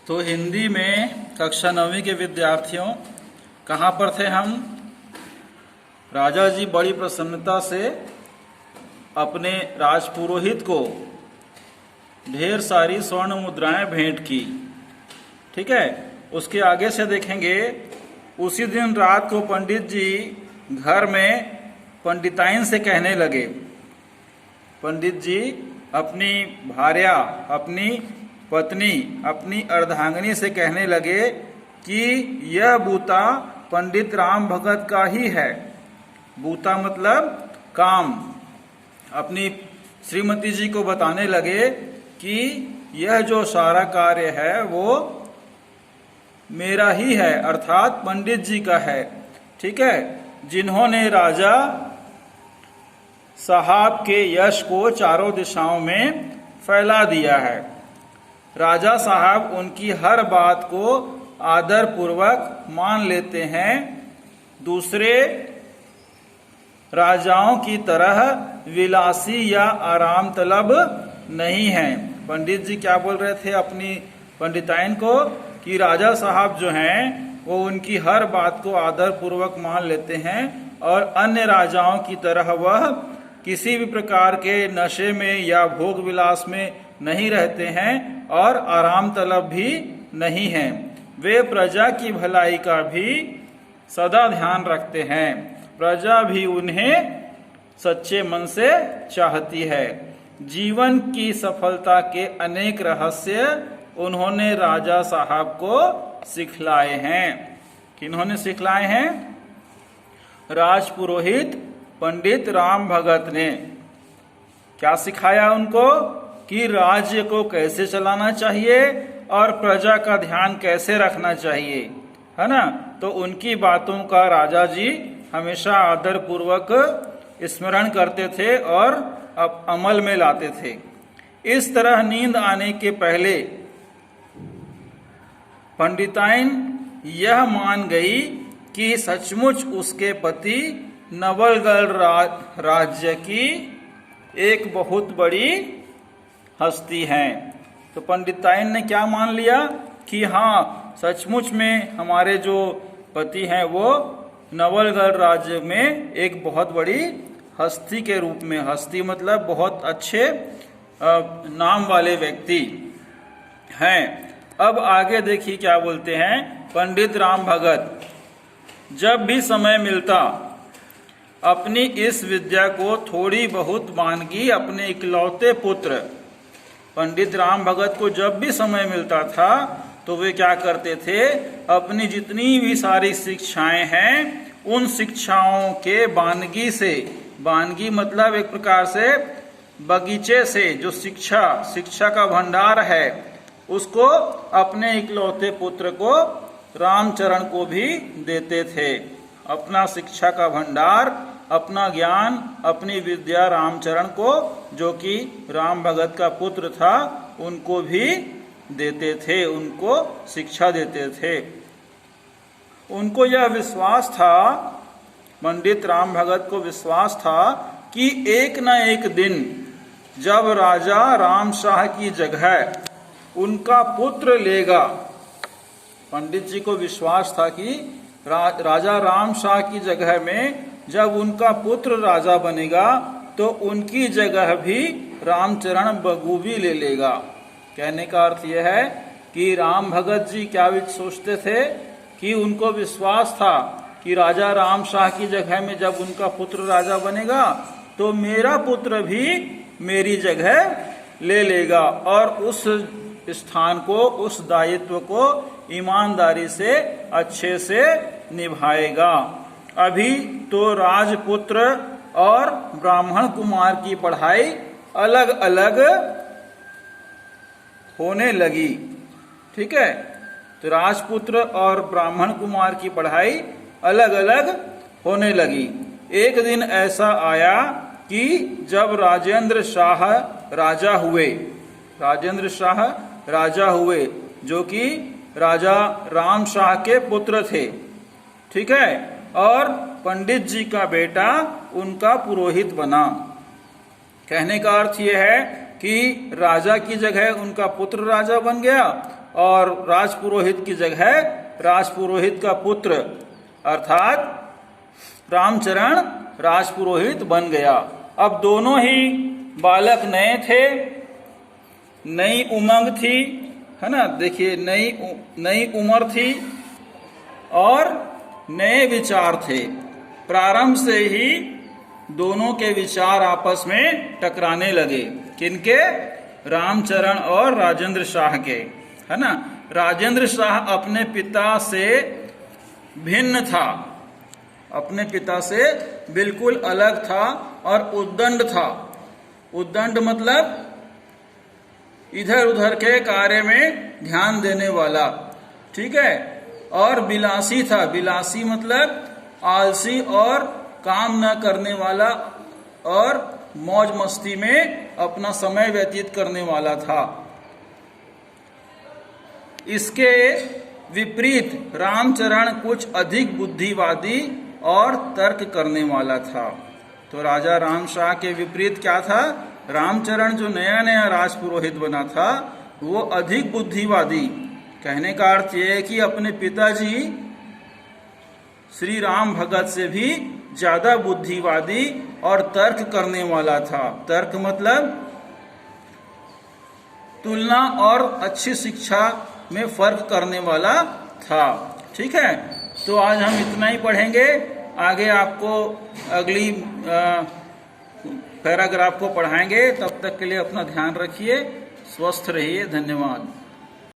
तो हिंदी में कक्षा 9वीं के विद्यार्थियों, कहाँ पर थे हम? राजा जी बड़ी प्रसन्नता से अपने राजपुरोहित को ढेर सारी स्वर्ण मुद्राएं भेंट की। ठीक है, उसके आगे से देखेंगे। उसी दिन रात को पंडित जी घर में पंडिताइन से कहने लगे। पंडित जी अपनी भार्या, अपनी पत्नी, अपनी अर्धांगिनी से कहने लगे कि यह बूता पंडित राम भगत का ही है। बूता मतलब काम। अपनी श्रीमती जी को बताने लगे कि यह जो सारा कार्य है वो मेरा ही है, अर्थात पंडित जी का है। ठीक है, जिन्होंने राजा साहब के यश को चारों दिशाओं में फैला दिया है। राजा साहब उनकी हर बात को आदर पूर्वक मान लेते हैं। दूसरे राजाओं की तरह विलासी या आराम तलब नहीं है। पंडित जी क्या बोल रहे थे अपनी पंडिताइन को कि राजा साहब जो हैं वो उनकी हर बात को आदर पूर्वक मान लेते हैं और अन्य राजाओं की तरह वह किसी भी प्रकार के नशे में या भोग विलास में नहीं रहते हैं और आराम तलब भी नहीं हैं। वे प्रजा की भलाई का भी सदा ध्यान रखते हैं। प्रजा भी उन्हें सच्चे मन से चाहती है। जीवन की सफलता के अनेक रहस्य उन्होंने राजा साहब को सिखलाए हैं। किन्होंने सिखलाए हैं? राजपुरोहित पंडित राम भगत ने। क्या सिखाया उनको? कि राज्य को कैसे चलाना चाहिए और प्रजा का ध्यान कैसे रखना चाहिए, है ना। तो उनकी बातों का राजा जी हमेशा आदर पूर्वक स्मरण करते थे और अमल में लाते थे। इस तरह नींद आने के पहले पंडिताइन यह मान गई कि सचमुच उसके पति नवलगढ़ राज्य की एक बहुत बड़ी हस्ती हैं। तो पंडिताइन ने क्या मान लिया कि हाँ, सचमुच में हमारे जो पति हैं वो नवलगढ़ राज्य में एक बहुत बड़ी हस्ती के रूप में, हस्ती मतलब बहुत अच्छे नाम वाले व्यक्ति हैं। अब आगे देखिए क्या बोलते हैं पंडित राम भगत। जब भी समय मिलता अपनी इस विद्या को थोड़ी बहुत वानगी अपने इकलौते पुत्र पंडित राम भगत को जब भी समय मिलता था तो वे क्या करते थे? अपनी जितनी भी सारी शिक्षाएं हैं उन शिक्षाओं के वानगी मतलब एक प्रकार से बगीचे से जो शिक्षा का भंडार है उसको अपने इकलौते पुत्र को रामचरण को भी देते थे। अपना शिक्षा का भंडार, अपना ज्ञान, अपनी विद्या रामचरण को, जो कि राम भगत का पुत्र था, उनको भी देते थे, उनको शिक्षा देते थे। उनको यह विश्वास था, पंडित राम भगत को विश्वास था कि एक न एक दिन जब राजा राम शाह की जगह उनका पुत्र लेगा। पंडित जी को विश्वास था कि राजा राम शाह की जगह में जब उनका पुत्र राजा बनेगा तो उनकी जगह भी रामचरण बखूबी ले लेगा। कहने का अर्थ यह है कि राम भगत जी क्या सोचते थे कि उनको विश्वास था कि राजा राम शाह की जगह में जब उनका पुत्र राजा बनेगा तो मेरा पुत्र भी मेरी जगह ले लेगा और उस स्थान को, उस दायित्व को ईमानदारी से अच्छे से निभाएगा। अभी तो राजपुत्र और ब्राह्मण कुमार की पढ़ाई अलग अलग होने लगी। ठीक है, तो राजपुत्र और ब्राह्मण कुमार की पढ़ाई अलग अलग होने लगी। एक दिन ऐसा आया कि जब राजेंद्र शाह राजा हुए जो कि राजा राम शाह के पुत्र थे। ठीक है, और पंडित जी का बेटा उनका पुरोहित बना। कहने का अर्थ यह है कि राजा की जगह उनका पुत्र राजा बन गया और राजपुरोहित की जगह राजपुरोहित का पुत्र अर्थात रामचरण राजपुरोहित बन गया। अब दोनों ही बालक नए थे, नई उमंग थी, है ना, देखिए नई उम्र थी और नए विचार थे। प्रारंभ से ही दोनों के विचार आपस में टकराने लगे। किनके? रामचरण और राजेंद्र शाह के, है ना। राजेंद्र शाह अपने पिता से भिन्न था, अपने पिता से बिल्कुल अलग था और उद्दंड था। उद्दंड मतलब इधर उधर के कार्य में ध्यान देने वाला, ठीक है। और विलासी था, विलासी मतलब आलसी और काम न करने वाला और मौज मस्ती में अपना समय व्यतीत करने वाला था। इसके विपरीत रामचरण कुछ अधिक बुद्धिवादी और तर्क करने वाला था। तो राजा राम शाह के विपरीत क्या था? रामचरण जो नया नया राजपुरोहित बना था वो अधिक बुद्धिवादी। कहने का अर्थ यह है कि अपने पिताजी श्री राम भगत से भी ज्यादा बुद्धिवादी और तर्क करने वाला था। तर्क मतलब तुलना और अच्छी शिक्षा में फर्क करने वाला था, ठीक है। तो आज हम इतना ही पढ़ेंगे। आगे आपको अगली पैराग्राफ को पढ़ाएंगे। तब तक के लिए अपना ध्यान रखिए, स्वस्थ रहिए। धन्यवाद।